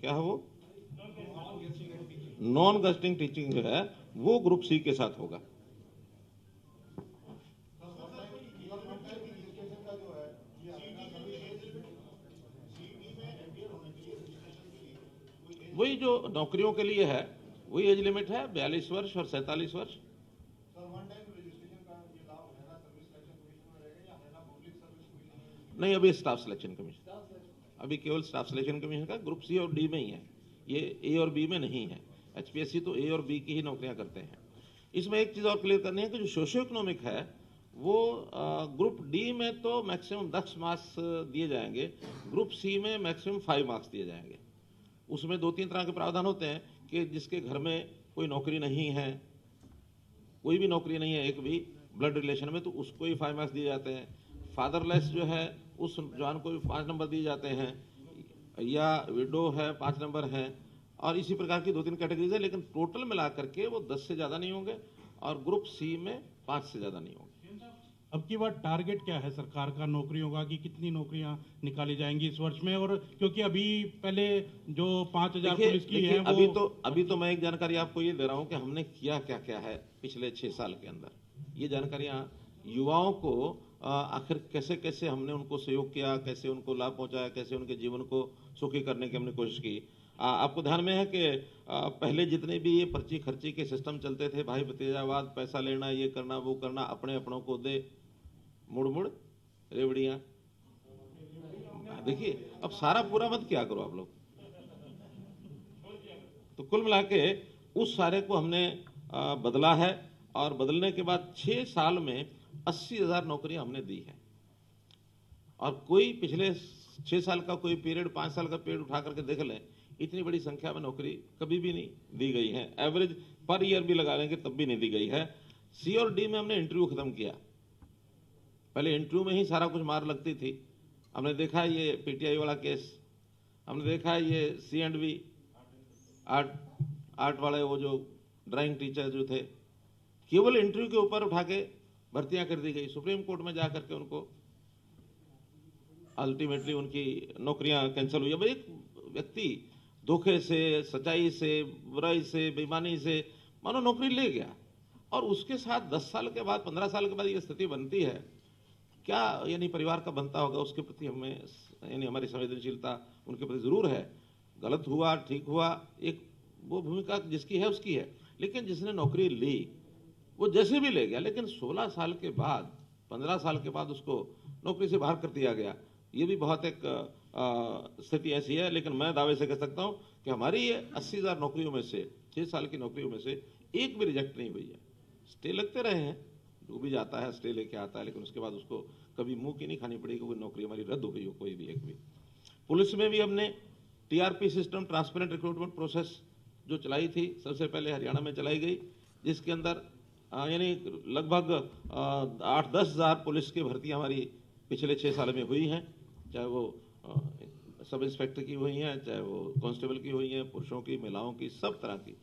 क्या है वो नॉन गेस्टिंग टीचिंग जो है वो ग्रुप सी के साथ होगा। वही जो नौकरियों के लिए है वही एज लिमिट है, 42 वर्ष और 47 वर्ष। नहीं, अभी स्टाफ सिलेक्शन कमीशन, अभी केवल स्टाफ सिलेक्शन कमीशन का ग्रुप सी और डी में ही है, ये ए और बी में नहीं है। HPSC तो ए और बी की ही नौकरियां करते हैं। इसमें एक चीज़ और क्लियर करनी है कि जो सोशियो इकोनॉमिक है वो ग्रुप डी में तो मैक्सिमम 10 मार्क्स दिए जाएंगे, ग्रुप सी में मैक्सिमम 5 मार्क्स दिए जाएंगे। उसमें 2-3 तरह के प्रावधान होते हैं कि जिसके घर में कोई नौकरी नहीं है, कोई भी नौकरी नहीं है एक भी ब्लड रिलेशन में, तो उसको ही 5 मार्क्स दिए जाते हैं। फादरलेस जो है उस जवान को भी 5 नंबर दिए जाते हैं, या विडो है 5 नंबर हैं, और इसी प्रकार की 2-3 कैटेगरीज है। लेकिन टोटल मिला करके वो 10 से ज़्यादा नहीं होंगे और ग्रुप सी में 5 से ज़्यादा नहीं होंगे। अब की बार टारगेट क्या है सरकार का नौकरियों का, कि कितनी नौकरियां निकाली जाएंगी इस वर्ष में? और क्योंकि अभी पहले जो 5000 पुलिस की है वो अभी तो मैं एक जानकारी आपको ये दे रहा हूँ कि हमने किया क्या क्या है पिछले 6 साल के अंदर। ये जानकारियाँ युवाओं को आखिर कैसे कैसे हमने उनको सहयोग किया, कैसे उनको लाभ पहुंचाया, कैसे उनके जीवन को सुखी करने की हमने कोशिश की। आपको ध्यान में है कि पहले जितने भी ये पर्ची खर्ची के सिस्टम चलते थे, भाई भतीजावाद, पैसा लेना, ये करना वो करना, अपने अपनों को दे, मुड़ मुड़ रेवड़ियाँ। देखिए अब सारा पूरा मत क्या करो आप लोग। तो कुल मिला के उस सारे को हमने बदला है, और बदलने के बाद 6 साल में 80,000 नौकरियां हमने दी है। और कोई पिछले 6 साल का कोई पीरियड, 5 साल का पीरियड उठा करके देख लें, इतनी बड़ी संख्या में नौकरी कभी भी नहीं दी गई है। एवरेज पर ईयर भी लगा लेंगे तब भी नहीं दी गई है। सी और डी में हमने इंटरव्यू खत्म किया। पहले इंटरव्यू में ही सारा कुछ मार लगती थी। हमने देखा ये PTI वाला केस, हमने देखा ये C&V आर्ट वाले वो जो ड्राइंग टीचर जो थे, केवल इंटरव्यू के ऊपर उठा के भर्तियां कर दी गई। सुप्रीम कोर्ट में जाकर के उनको अल्टीमेटली उनकी नौकरियां कैंसिल हुई। अब एक व्यक्ति धोखे से, सच्चाई से, बुराई से, बेईमानी से मानो नौकरी ले गया, और उसके साथ 10 साल के बाद, 15 साल के बाद ये स्थिति बनती है, क्या यानी परिवार का बनता होगा, उसके प्रति हमें यानी हमारी संवेदनशीलता उनके प्रति जरूर है। गलत हुआ, ठीक हुआ, एक वो भूमिका जिसकी है उसकी है। लेकिन जिसने नौकरी ली वो जैसे भी ले गया, लेकिन 16 साल के बाद, 15 साल के बाद उसको नौकरी से बाहर कर दिया गया। ये भी बहुत एक स्थिति ऐसी है। लेकिन मैं दावे से कह सकता हूं कि हमारी ये 80,000 नौकरियों में से, 6 साल की नौकरियों में से एक भी रिजेक्ट नहीं हुई है। स्टे लगते रहे हैं, जो भी जाता है स्टे लेके आता है, लेकिन उसके बाद उसको कभी मुंह की नहीं खानी पड़ेगी कोई नौकरी हमारी रद्द हो गई हो, कोई भी एक भी। पुलिस में भी हमने TRP system, transparent recruitment process जो चलाई थी, सबसे पहले हरियाणा में चलाई गई, जिसके अंदर यानी लगभग 8-10 हज़ार पुलिस की भर्तियां हमारी पिछले 6 साल में हुई हैं। चाहे वो सब इंस्पेक्टर की हुई हैं, चाहे वो कांस्टेबल की हुई हैं, पुरुषों की, महिलाओं की, सब तरह की।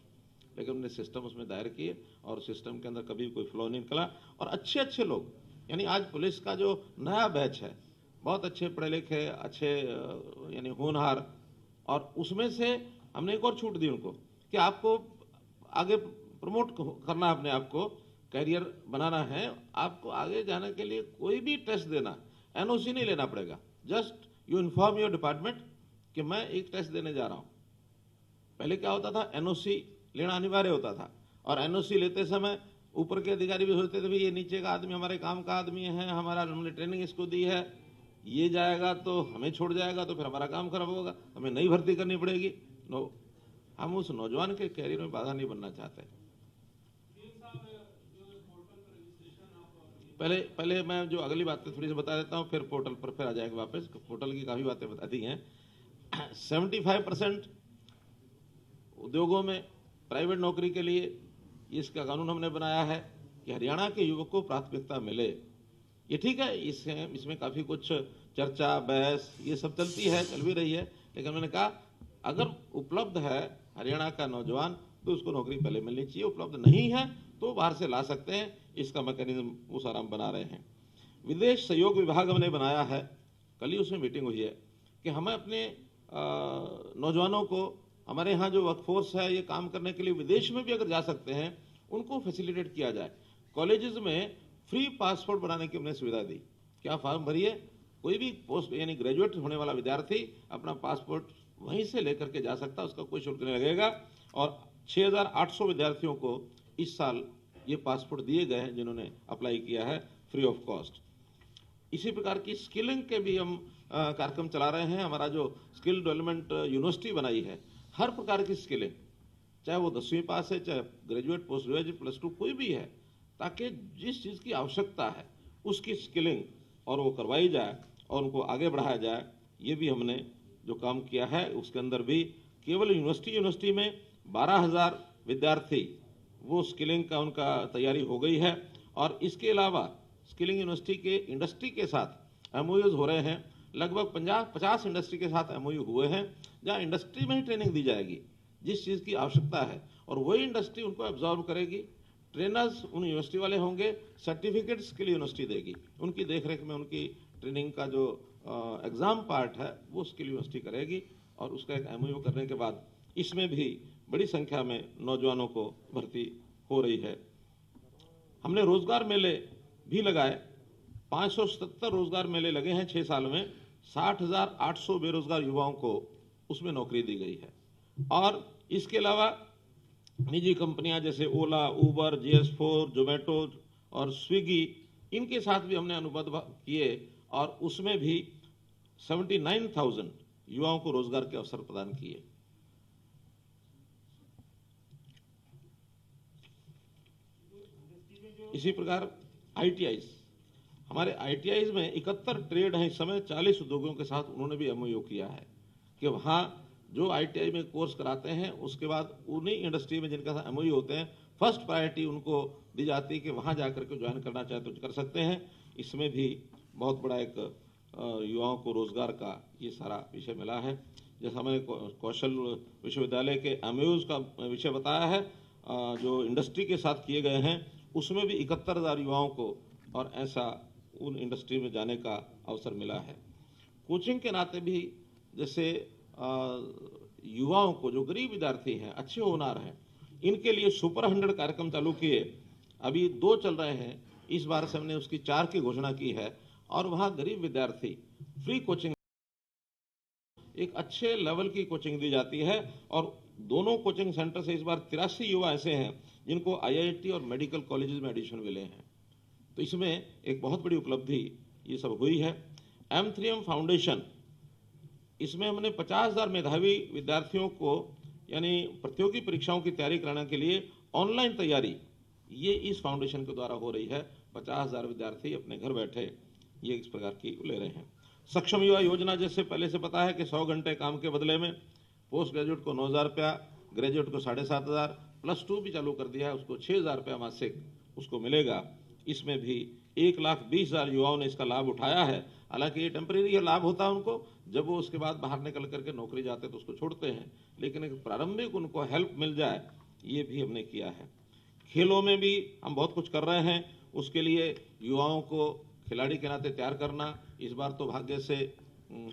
लेकिन हमने सिस्टम उसमें दायर किए और सिस्टम के अंदर कभी कोई फ्लॉ नहीं निकला। और अच्छे अच्छे लोग, यानी आज पुलिस का जो नया बैच है, बहुत अच्छे पढ़े लिखे, अच्छे यानी होनहार और उसमें से हमने एक और छूट दी उनको कि आपको आगे प्रमोट करना है, अपने आप को कैरियर बनाना है, आपको आगे जाने के लिए कोई भी टेस्ट देना, एनओसी नहीं लेना पड़ेगा। Just you inform your department कि मैं एक टेस्ट देने जा रहा हूं। पहले क्या होता था, एनओसी लेना अनिवार्य होता था, और एनओसी लेते समय ऊपर के अधिकारी भी सोचते थे भाई ये नीचे का आदमी हमारे काम का आदमी है, हमारा हमने ट्रेनिंग इसको दी है, ये जाएगा तो हमें छोड़ जाएगा तो फिर हमारा काम खराब होगा, हमें नई भर्ती करनी पड़ेगी। नो, हम उस नौजवान के कैरियर में बाधा नहीं बनना चाहते। पहले मैं जो अगली बातें थोड़ी सी बता देता हूँ, फिर पोर्टल पर फिर आ जाएंगे वापस। पोर्टल की काफ़ी बातें बता दी हैं। 75% उद्योगों में प्राइवेट नौकरी के लिए इसका कानून हमने बनाया है कि हरियाणा के युवक को प्राथमिकता मिले। ये ठीक है, इसमें काफ़ी कुछ चर्चा बहस ये सब चलती है, चल भी रही है, लेकिन मैंने कहा अगर उपलब्ध है हरियाणा का नौजवान तो उसको नौकरी पहले मिलनी चाहिए, उपलब्ध नहीं है तो बाहर से ला सकते हैं, इसका मैकेनिज्म वो सारा हम बना रहे हैं। विदेश सहयोग विभाग हमने बनाया है, कल ही उसमें मीटिंग हुई है कि हमें अपने नौजवानों को, हमारे यहाँ जो वर्कफोर्स है ये काम करने के लिए विदेश में भी अगर जा सकते हैं उनको फैसिलिटेट किया जाए। कॉलेजेस में फ्री पासपोर्ट बनाने की हमने सुविधा दी। क्या फॉर्म भरिए, कोई भी पोस्ट यानी ग्रेजुएट होने वाला विद्यार्थी अपना पासपोर्ट वहीं से लेकर के जा सकता है, उसका कोई शुल्क नहीं लगेगा। और 6800 विद्यार्थियों को इस साल ये पासपोर्ट दिए गए हैं जिन्होंने अप्लाई किया है फ्री ऑफ कॉस्ट। इसी प्रकार की स्किलिंग के भी हम कार्यक्रम चला रहे हैं। हमारा जो स्किल डेवलपमेंट यूनिवर्सिटी बनाई है, हर प्रकार की स्किलिंग, चाहे वो 10वीं पास है, चाहे ग्रेजुएट, पोस्ट ग्रेजुएट, +2 कोई भी है, ताकि जिस चीज़ की आवश्यकता है उसकी स्किलिंग और वो करवाई जाए और उनको आगे बढ़ाया जाए। ये भी हमने जो काम किया है उसके अंदर भी केवल यूनिवर्सिटी में 12,000 विद्यार्थी वो स्किलिंग का उनका तैयारी हो गई है। और इसके अलावा स्किलिंग यूनिवर्सिटी के इंडस्ट्री के साथ एमओयूज हो रहे हैं। लगभग 50 इंडस्ट्री के साथ एमओयू हुए हैं, जहां इंडस्ट्री में ही ट्रेनिंग दी जाएगी जिस चीज़ की आवश्यकता है, और वही इंडस्ट्री उनको एब्जॉर्व करेगी। ट्रेनर्स उन यूनिवर्सिटी वाले होंगे, सर्टिफिकेट स्किल यूनिवर्सिटी देगी, उनकी देखरेख में उनकी ट्रेनिंग का जो एग्ज़ाम पार्ट है वो स्किल यूनिवर्सिटी करेगी। और उसका एक एमओयू करने के बाद इसमें भी बड़ी संख्या में नौजवानों को भर्ती हो रही है। हमने रोजगार मेले भी लगाए, 577 रोजगार मेले लगे हैं 6 साल में, 60,800 बेरोजगार युवाओं को उसमें नौकरी दी गई है। और इसके अलावा निजी कंपनियां जैसे ओला, उबर, GS4, जोमेटो और स्विगी, इनके साथ भी हमने अनुबंध किए और उसमें भी 79,000 युवाओं को रोजगार के अवसर प्रदान किए। इसी प्रकार ITIs, हमारे ITIs में 71 ट्रेड हैं इस समय, 40 उद्योगों के साथ उन्होंने भी MOU किया है कि वहाँ जो ITI में कोर्स कराते हैं उसके बाद उन्हीं इंडस्ट्री में जिनका MOU होते हैं फर्स्ट प्रायोरिटी उनको दी जाती है कि वहाँ जाकर के ज्वाइन करना चाहे तो कर सकते हैं। इसमें भी बहुत बड़ा एक युवाओं को रोजगार का ये सारा विषय मिला है। जैसा मैंने कौशल विश्वविद्यालय के MOUs का विषय बताया है, जो इंडस्ट्री के साथ किए गए हैं उसमें भी 71,000 युवाओं को और ऐसा उन इंडस्ट्री में जाने का अवसर मिला है। कोचिंग के नाते भी जैसे युवाओं को, जो गरीब विद्यार्थी हैं, अच्छे होनहार हैं, इनके लिए सुपर 100 कार्यक्रम चालू किए, अभी 2 चल रहे हैं, इस बार से हमने उसकी 4 की घोषणा की है। और वहाँ गरीब विद्यार्थी फ्री कोचिंग, एक अच्छे लेवल की कोचिंग दी जाती है। और दोनों कोचिंग सेंटर से इस बार 83 युवा ऐसे हैं जिनको IIT और मेडिकल कॉलेजेस में एडमिशन मिले हैं। तो इसमें एक बहुत बड़ी उपलब्धि ये सब हुई है। M3M फाउंडेशन, इसमें हमने 50,000 मेधावी विद्यार्थियों को यानी प्रतियोगी परीक्षाओं की तैयारी कराने के लिए ऑनलाइन तैयारी ये इस फाउंडेशन के द्वारा हो रही है। 50,000 विद्यार्थी अपने घर बैठे ये इस प्रकार की ले रहे हैं। सक्षम युवा योजना, जैसे पहले से पता है कि 100 घंटे काम के बदले में पोस्ट ग्रेजुएट को 9,000 रुपया, ग्रेजुएट को 7,500, +2 भी चालू कर दिया है, उसको 6,000 रुपया मासिक उसको मिलेगा। इसमें भी 1,20,000 युवाओं ने इसका लाभ उठाया है। हालांकि ये टेम्परेरी लाभ होता है उनको, जब वो उसके बाद बाहर निकल करके नौकरी जाते तो उसको छोड़ते हैं, लेकिन एक प्रारंभिक उनको हेल्प मिल जाए, ये भी हमने किया है। खेलों में भी हम बहुत कुछ कर रहे हैं, उसके लिए युवाओं को खिलाड़ी के नाते तैयार करना। इस बार तो भाग्य से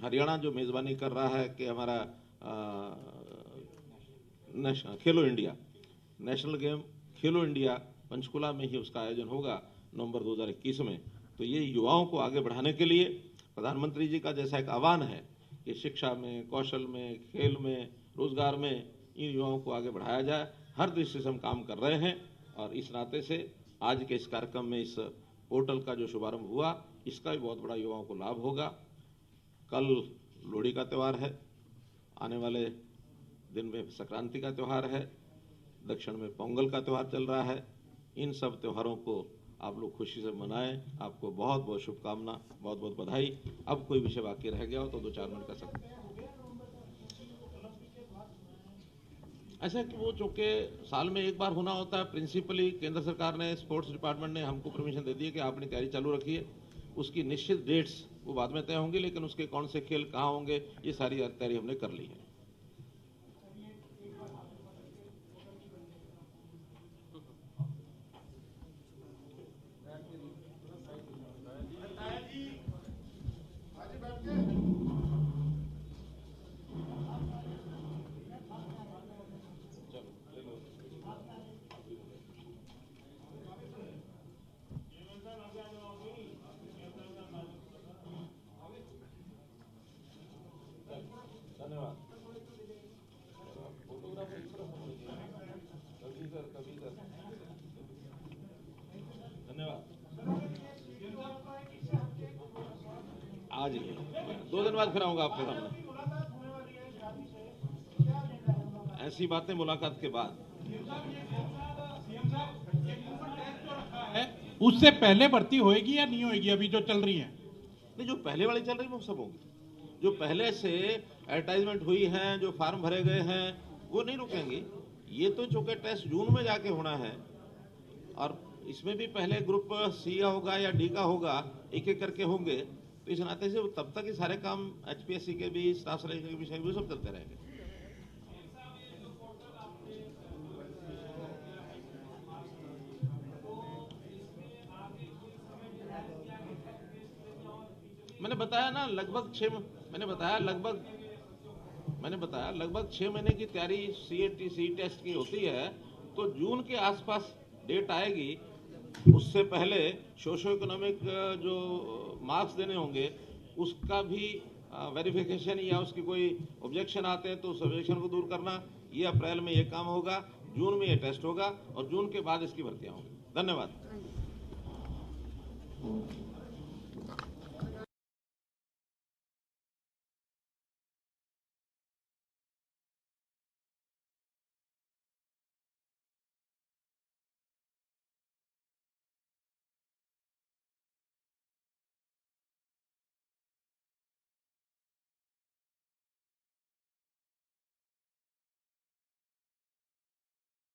हरियाणा जो मेज़बानी कर रहा है कि हमारा खेलो इंडिया नेशनल गेम खेलो इंडिया पंचकुला में ही उसका आयोजन होगा नवंबर 2021 में। तो ये युवाओं को आगे बढ़ाने के लिए प्रधानमंत्री जी का जैसा एक आह्वान है कि शिक्षा में, कौशल में, खेल में, रोजगार में इन युवाओं को आगे बढ़ाया जाए, हर दृष्टि से हम काम कर रहे हैं। और इस नाते से आज के इस कार्यक्रम में इस पोर्टल का जो शुभारंभ हुआ, इसका भी बहुत बड़ा युवाओं को लाभ होगा। कल लोहड़ी का त्यौहार है, आने वाले दिन में संक्रांति का त्यौहार है, दक्षिण में पोंगल का त्यौहार चल रहा है। इन सब त्योहारों को आप लोग खुशी से मनाएं। आपको बहुत बहुत शुभकामना, बहुत बहुत बधाई। अब कोई विषय बाकी रह गया हो तो 2-4 मिनट कर सकते हैं। ऐसा कि वो चूंकि साल में एक बार होना होता है, प्रिंसिपली केंद्र सरकार ने, स्पोर्ट्स डिपार्टमेंट ने हमको परमिशन दे दी है कि आप अपनी तैयारी चालू रखिए। उसकी निश्चित डेट्स वो बाद में तय होंगी, लेकिन उसके कौन से खेल कहाँ होंगे ये सारी तैयारी हमने कर ली है। आज ही 2 दिन बाद फिर आऊंगा आपके सामने। ऐसी बातें मुलाकात के बाद। उससे पहले भर्ती होएगी या नहीं होएगी अभी जो चल रही है? नहीं, जो पहले वाली चल रही है वो सब होगी। जो पहले से एडवर्टाइजमेंट हुई हैं, जो फार्म भरे गए हैं, वो नहीं रुकेंगी। ये तो चूंकि टेस्ट जून में जाके होना है और इसमें भी पहले ग्रुप सी का होगा या डी का होगा, एक एक करके होंगे। तो इस नाते से तब तक ये सारे काम एचपीएससी के भी, स्टाफ सिलेक्शन के विषय भी सब चलते रहेंगे। मैंने बताया ना, लगभग 6 महीने की तैयारी सी टेस्ट की होती है। तो जून के आसपास डेट आएगी। उससे पहले सोशो इकोनॉमिक जो मार्क्स देने होंगे उसका भी वेरिफिकेशन या उसकी कोई ऑब्जेक्शन आते हैं तो उस ऑब्जेक्शन को दूर करना, ये अप्रैल में ये काम होगा, जून में ये टेस्ट होगा और जून के बाद इसकी भर्तियां होंगी। धन्यवाद।